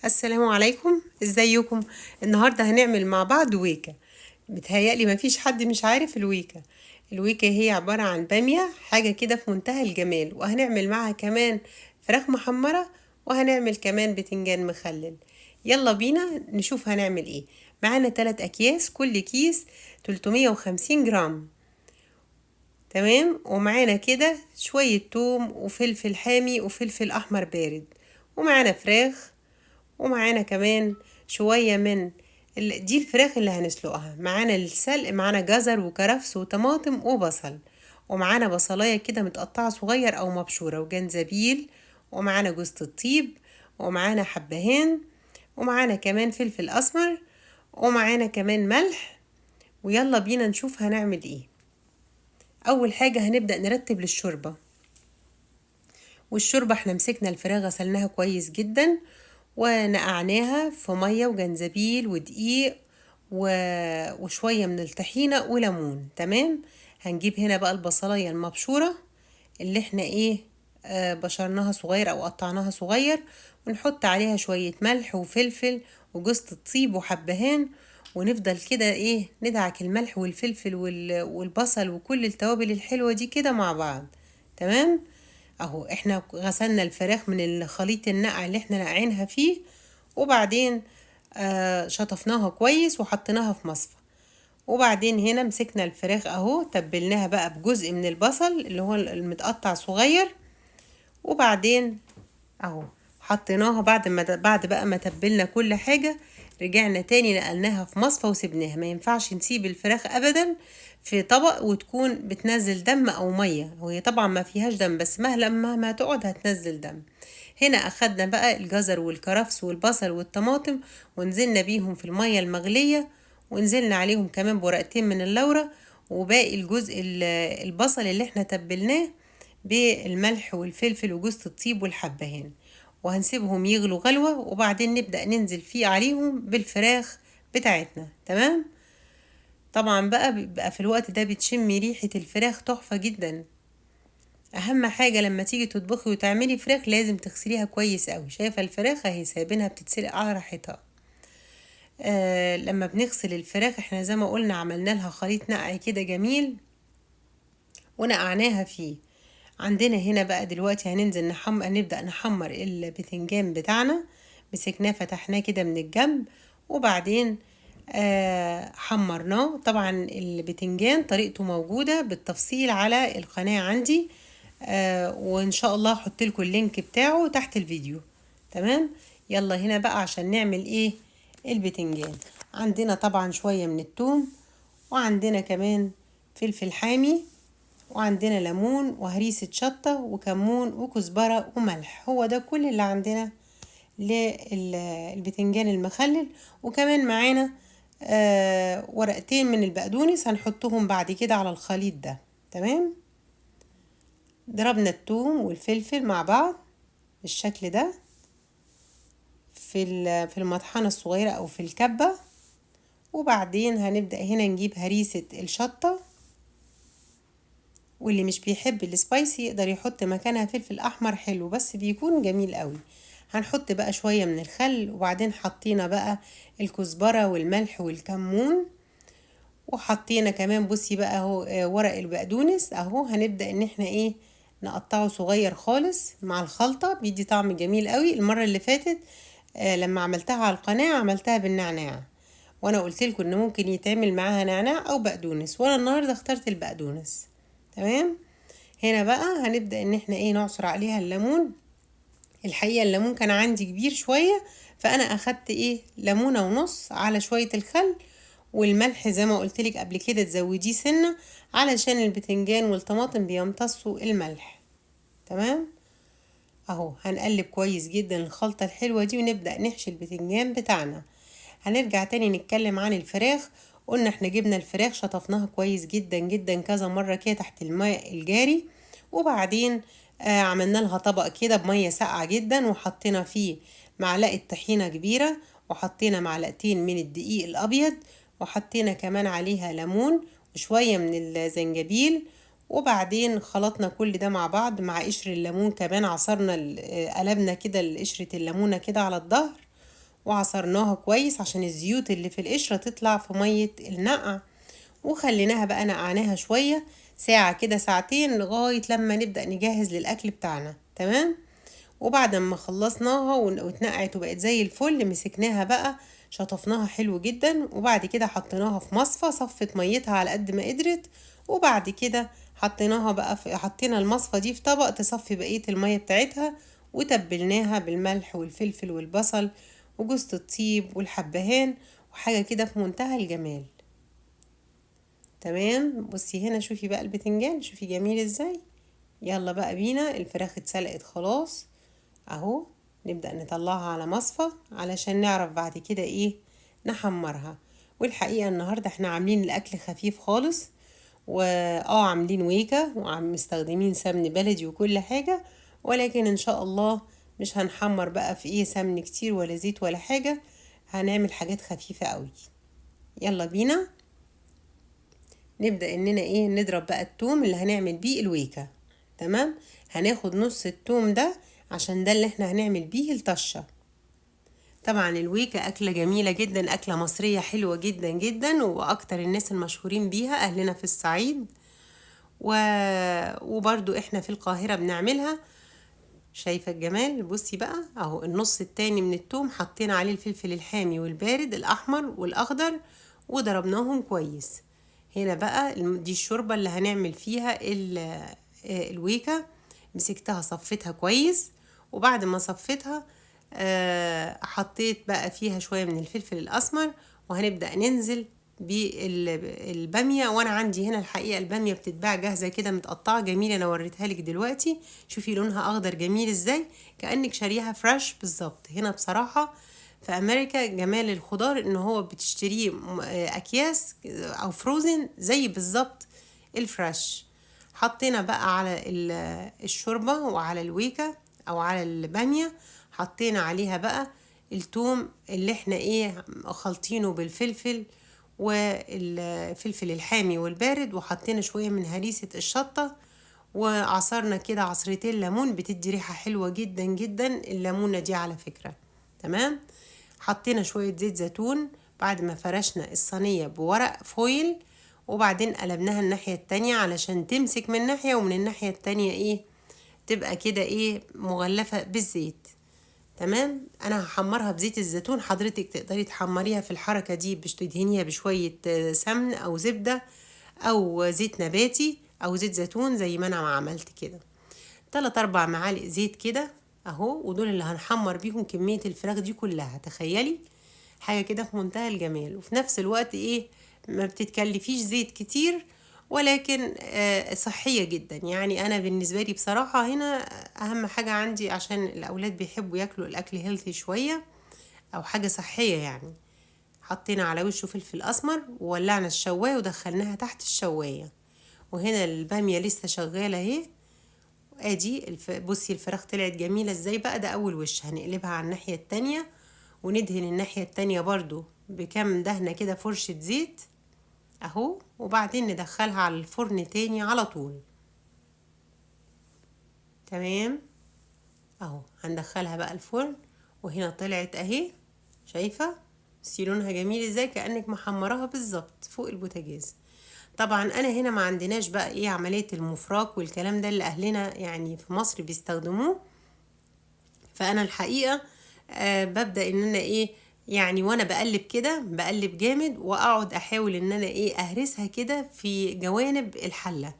السلام عليكم، ازيكم؟ النهارده هنعمل مع بعض ويكا. متهيألي مفيش حد مش عارف الويكا. الويكا هي عبارة عن بامية، حاجة كده في منتهى الجمال، وهنعمل معها كمان فراخ محمرة، وهنعمل كمان بتنجان مخلل. يلا بينا نشوف هنعمل ايه. معانا 3 اكياس، كل كيس 350 جرام. تمام. ومعانا كده شوية توم وفلفل حامي وفلفل احمر بارد، ومعانا فراخ، ومعانا كمان شوية من دي الفراخ اللي هنسلقها. معانا للسلق معانا جزر وكرفس وطماطم وبصل، ومعانا بصلاية كده متقطعة صغير أو مبشورة، وجنزبيل، ومعانا جوز الطيب، ومعانا حبهان، ومعانا كمان فلفل أسمر، ومعانا كمان ملح. ويلا بينا نشوف هنعمل ايه. أول حاجة هنبدأ نرتب للشوربة. والشوربة احنا مسكنا الفراخ غسلناها كويس جدا، ونقعناها في مية وجنزبيل ودقيق وشوية من الطحينة وليمون. تمام. هنجيب هنا بقى البصلاية المبشورة اللي احنا ايه بشرناها صغير او قطعناها صغير، ونحط عليها شوية ملح وفلفل وجوز الطيب وحبهان، ونفضل كده ايه ندعك الملح والفلفل والبصل وكل التوابل الحلوة دي كده مع بعض. تمام. اهو احنا غسلنا الفراخ من الخليط النقع اللي احنا نقعينها فيه، وبعدين شطفناها كويس وحطيناها في مصفى. وبعدين هنا مسكنا الفراخ اهو، تبلناها بقى بجزء من البصل اللي هو المتقطع صغير، وبعدين اهو حطيناها بعد بقى ما تبلنا كل حاجة. رجعنا تاني نقلناها في مصفى وسبناها. ما ينفعش نسيب الفراخ ابدا في طبق وتكون بتنزل دم او مية، وهي طبعا ما فيهاش دم، بس مهما تقعد هتنزل دم. هنا اخدنا بقى الجزر والكرفس والبصل والطماطم، ونزلنا بيهم في المية المغلية، ونزلنا عليهم كمان بورقتين من اللورة، وباقي الجزء البصل اللي احنا تبلناه بالملح والفلفل وجوز الطيب والحبهان، وهنسيبهم يغلوا غلوة، وبعدين نبدأ ننزل فيه عليهم بالفراخ بتاعتنا. تمام. طبعا بقى في الوقت ده بتشمي ريحة الفراخ تحفة جدا. اهم حاجة لما تيجي تطبخي وتعملي فراخ لازم تغسليها كويس قوي. شايفة الفراخ اهي سايبينها بتتسلق على راحتها. لما بنغسل الفراخ احنا زي ما قلنا عملنا لها خليط نقع كده جميل ونقعناها فيه. عندنا هنا بقى دلوقتي هنبدأ نحمر البتنجان بتاعنا. مسكناه فتحناه كده من الجنب، وبعدين حمرناه. طبعا البتنجان طريقته موجودة بالتفصيل على القناة عندي، وان شاء الله هحط لكم اللينك بتاعه تحت الفيديو. تمام. يلا هنا بقى عشان نعمل ايه البتنجان. عندنا طبعا شوية من الثوم، وعندنا كمان فلفل حامي، وعندنا ليمون وهريسة شطة وكمون وكزبرة وملح. هو ده كل اللي عندنا للبتنجان المخلل. وكمان معانا ورقتين من البقدونس هنحطهم بعد كده على الخليط ده. تمام. ضربنا الثوم والفلفل مع بعض بالشكل ده في المطحنة الصغيرة او في الكبة، وبعدين هنبدأ هنا نجيب هريسة الشطة، واللي مش بيحب السبايسي يقدر يحط مكانها فلفل احمر حلو بس بيكون جميل قوي. هنحط بقى شوية من الخل، وبعدين حطينا بقى الكزبرة والملح والكمون، وحطينا كمان بصي بقى اهو ورق البقدونس اهو. هنبدأ ان احنا ايه نقطعه صغير خالص مع الخلطة، بيدي طعم جميل قوي. المرة اللي فاتت لما عملتها على القناة عملتها بالنعناع، وانا قلت لكم ان ممكن يتعمل معاها نعناع او بقدونس، وانا النهارده اخترت البقدونس. تمام. هنا بقى هنبدأ ان احنا ايه نعصر عليها الليمون. الحقيقة الليمون كان عندي كبير شوية، فانا اخدت ايه ليمونة ونص على شوية الخل والملح زي ما قلت لك قبل كده تزوديه سنة علشان البتنجان والطماطم بيمتصوا الملح. تمام. اهو هنقلب كويس جدا الخلطة الحلوة دي، ونبدأ نحشي البتنجان بتاعنا. هنرجع تاني نتكلم عن الفراخ. قلنا احنا جبنا الفراخ شطفناها كويس جدا جدا كذا مرة كده تحت الماء الجاري، وبعدين عملنا لها طبق كده بمية ساقعة جدا، وحطينا فيه معلقة طحينة كبيرة، وحطينا معلقتين من الدقيق الأبيض، وحطينا كمان عليها ليمون وشوية من الزنجبيل، وبعدين خلطنا كل ده مع بعض مع قشر الليمون كمان. عصرنا قلبنا كده قشرة الليمونة كده على الظهر، وعصرناها كويس عشان الزيوت اللي في القشرة تطلع في مية النقع، وخليناها بقى نقعناها شوية، ساعة كده ساعتين، لغاية لما نبدأ نجهز للأكل بتاعنا. تمام. وبعد ما خلصناها واتنقعت وبقت زي الفل، مسكناها بقى شطفناها حلو جدا، وبعد كده حطيناها في مصفى، صفت ميتها على قد ما قدرت، وبعد كده حطيناها بقى حطينا المصفى دي في طبق تصفي بقية المية بتاعتها، وتبلناها بالملح والفلفل والبصل وجوز الطيب والحبهان، وحاجة كده في منتهى الجمال. تمام. بصي هنا، شوفي بقى البتنجان، شوفي جميل ازاي. يلا بقى بينا، الفراخ اتسلقت خلاص اهو، نبدأ نطلعها على مصفى علشان نعرف بعد كده ايه نحمرها. والحقيقة النهاردة احنا عاملين الاكل خفيف خالص، عاملين ويكا وعم مستخدمين سمن بلدي وكل حاجة، ولكن ان شاء الله مش هنحمر بقى في ايه سمن كتير ولا زيت ولا حاجة، هنعمل حاجات خفيفة قوي. يلا بينا نبدأ اننا ايه نضرب بقى التوم اللي هنعمل بيه الويكا. تمام. هناخد نص التوم ده عشان ده اللي احنا هنعمل بيه الطشة. طبعا الويكا أكلة جميلة جدا، أكلة مصرية حلوة جدا جدا، وأكتر الناس المشهورين بيها أهلنا في الصعيد وبرضو احنا في القاهرة بنعملها. شايفة الجمال؟ بصي بقى اهو النص التاني من التوم حطينا عليه الفلفل الحامي والبارد الأحمر والأخضر وضربناهم كويس. هنا بقى دي الشوربة اللي هنعمل فيها الويكا. مسكتها صفتها كويس، وبعد ما صفتها حطيت بقى فيها شوية من الفلفل الأسمر، وهنبدأ ننزل بالبامية. وانا عندي هنا الحقيقة البامية بتتباع جاهزة كده متقطعة جميلة، انا وريتها لك دلوقتي. شوفي لونها اخضر جميل ازاي، كأنك شاريها فريش بالظبط. هنا بصراحة في امريكا جمال الخضار ان هو بتشتريه اكياس او فروزن زي بالظبط الفريش. حطينا بقى على الشوربة وعلى الويكا او على البامية، حطينا عليها بقى التوم اللي احنا ايه خلطينه بالفلفل والفلفل الحامي والبارد، وحطينا شوية من هريسة الشطة، وعصرنا كده عصرتين ليمون بتدي ريحة حلوة جدا جدا الليمونة دي على فكرة. تمام. حطينا شوية زيت زيتون بعد ما فرشنا الصينية بورق فويل، وبعدين قلبناها الناحية التانية علشان تمسك من ناحية ومن الناحية التانية ايه تبقى كده ايه مغلفة بالزيت. تمام. انا هحمرها بزيت الزيتون، حضرتك تقدري تحمريها في الحركة دي تدهنيها بشوية سمن او زبدة او زيت نباتي او زيت زيتون زي ما انا ما عملت كده. 3-4 معالق زيت كده اهو، ودول اللي هنحمر بيهم كمية الفراخ دي كلها. تخيلي حاجة كده في منتهى الجمال، وفي نفس الوقت ايه ما بتتكلفيش زيت كتير، ولكن صحية جدا. يعني انا بالنسبة لي بصراحة هنا اهم حاجة عندي عشان الاولاد بيحبوا ياكلوا الاكل هيلثي شوية او حاجة صحية يعني. حطينا على وشه فلفل اسمر وولعنا الشواية ودخلناها تحت الشواية، وهنا البامية لسه شغالة اهي. ادي بصي الفراخ طلعت جميلة ازاي بقى. ده اول وش هنقلبها على الناحية التانية، وندهن الناحية التانية برضو بكام دهنة كده فرشة زيت اهو، وبعدين ندخلها على الفرن تاني على طول. تمام. اهو هندخلها بقى الفرن، وهنا طلعت اهي. شايفة لونها جميل ازاي، كأنك محمراها بالظبط فوق البوتاجاز. طبعا انا هنا ما عندناش بقى ايه عملية المفراك والكلام ده اللي اهلنا يعني في مصر بيستخدموه. فانا الحقيقة ببدأ ان انا ايه يعني وانا بقلب كده بقلب جامد، واقعد احاول ان انا ايه اهرسها كده في جوانب الحلة.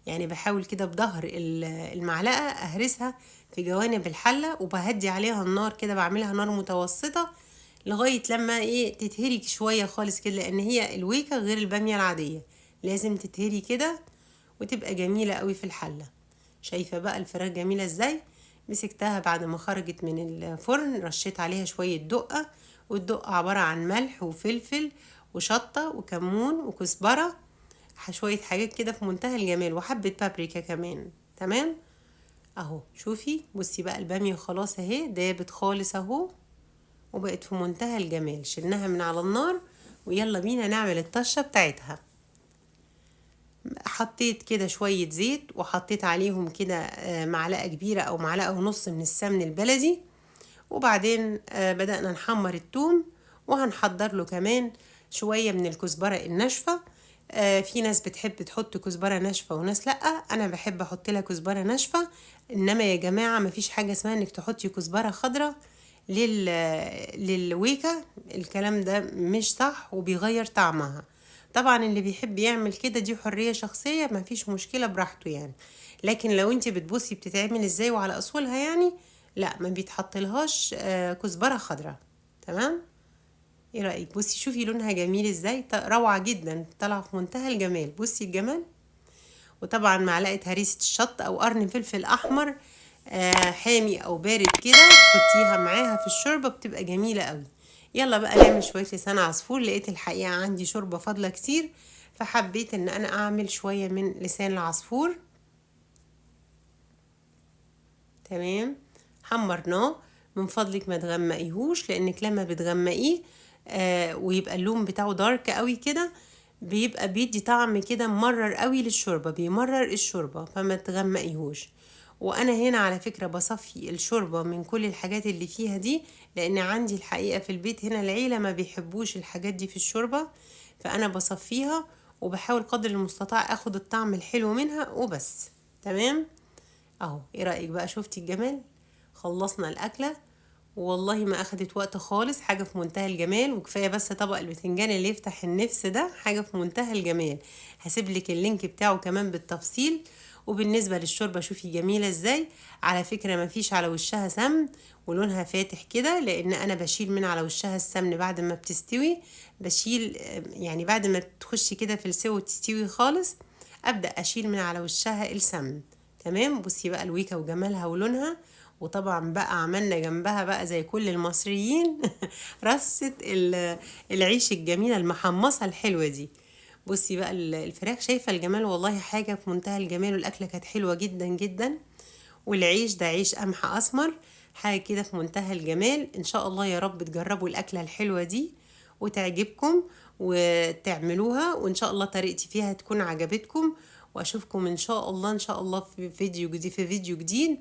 يعني بحاول كده بظهر المعلقة اهرسها في جوانب الحلة، وبهدي عليها النار كده، بعملها نار متوسطة لغاية لما ايه تتهري شوية خالص كده، لان هي الويكة غير البامية العادية، لازم تتهري كده وتبقى جميلة قوي في الحلة. شايفة بقى الفراخ جميلة ازاي. مسكتها بعد ما خرجت من الفرن، رشيت عليها شوية دقة، والدقة عبارة عن ملح وفلفل وشطة وكمون وكزبرة، شوية حاجات كده في منتهى الجمال، وحبة بابريكا كمان. تمام. اهو شوفي بصي بقى البامية خلاص اهي دابت خالص اهو، وبقت في منتهى الجمال. شلناها من على النار، ويلا بينا نعمل الطشة بتاعتها. حطيت كده شوية زيت، وحطيت عليهم كده معلقة كبيرة او معلقة ونص من السمن البلدي، وبعدين بدأنا نحمر الثوم، وهنحضر له كمان شوية من الكزبرة الناشفة. في ناس بتحب تحط كزبرة ناشفة وناس لأ، أنا بحب أحط لها كزبرة ناشفة. إنما يا جماعة مفيش حاجة اسمها إنك تحطي كزبرة خضرة للويكة، الكلام ده مش صح وبيغير طعمها. طبعا اللي بيحب يعمل كده دي حرية شخصية، مفيش مشكلة براحته يعني. لكن لو انت بتبصي بتتعمل ازاي وعلى اصولها يعني، لا ما بيتحطلهاش كزبرة خضراء. تمام. ايه رأيك؟ بصي شوفي لونها جميل ازاي، روعة جدا، طالعة في منتهى الجمال. بصي الجمال. وطبعا معلقة هريسة الشط او قرن فلفل احمر حامي او بارد كده، تحطيها معاها في الشوربة بتبقى جميلة قوي. يلا بقى نعمل شوية لسان عصفور. لقيت الحقيقة عندي شوربة فاضلة كتير، فحبيت ان انا اعمل شوية من لسان العصفور. تمام. حمرناه. من فضلك ما تغمقيهوش، لانك لما بتغمقيه ويبقى اللون بتاعه دارك قوي كده، بيبقى بيدي طعم كده ممرر قوي للشوربة، بيمرر الشوربة، فما تغمقيهوش. وانا هنا على فكرة بصفي الشوربة من كل الحاجات اللي فيها دي، لان عندي الحقيقة في البيت هنا العيلة ما بيحبوش الحاجات دي في الشوربة، فانا بصفيها وبحاول قدر المستطاع اخد الطعم الحلو منها وبس. تمام. اهو، ايه رأيك بقى؟ شفتي الجمال؟ خلصنا الاكلة، والله ما اخدت وقت خالص، حاجة في منتهى الجمال. وكفاية بس طبق البتنجان اللي يفتح النفس ده، حاجة في منتهى الجمال. هسيب لك اللينك بتاعه كمان بالتفصيل. وبالنسبة للشوربة شوفي جميلة ازاي. على فكرة ما فيش على وشها سمن، ولونها فاتح كده، لان انا بشيل من على وشها السمن بعد ما بتستوي. بشيل يعني بعد ما تخشي كده في السوا وتستوي خالص، ابدأ اشيل من على وشها السمن. تمام. بصي بقى الويكة وجمالها ولونها. وطبعا بقى عملنا جنبها بقى زي كل المصريين رصة العيش الجميلة المحمصة الحلوة دي. بصي بقى الفراخ، شايفة الجمال؟ والله حاجة في منتهى الجمال، والأكلة كانت حلوة جدا جدا. والعيش ده عيش قمح أسمر، حاجة كده في منتهى الجمال. إن شاء الله يا رب تجربوا الأكلة الحلوة دي وتعجبكم وتعملوها، وإن شاء الله طريقتي فيها تكون عجبتكم. وأشوفكم إن شاء الله إن شاء الله في فيديو جديد.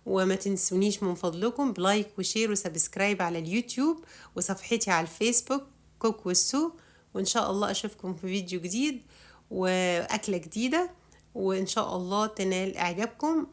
وما تنسونيش من فضلكم بلايك وشير وسبسكرايب على اليوتيوب، وصفحتي على الفيسبوك كوك والسو. وإن شاء الله أشوفكم في فيديو جديد وأكلة جديدة، وإن شاء الله تنال إعجابكم.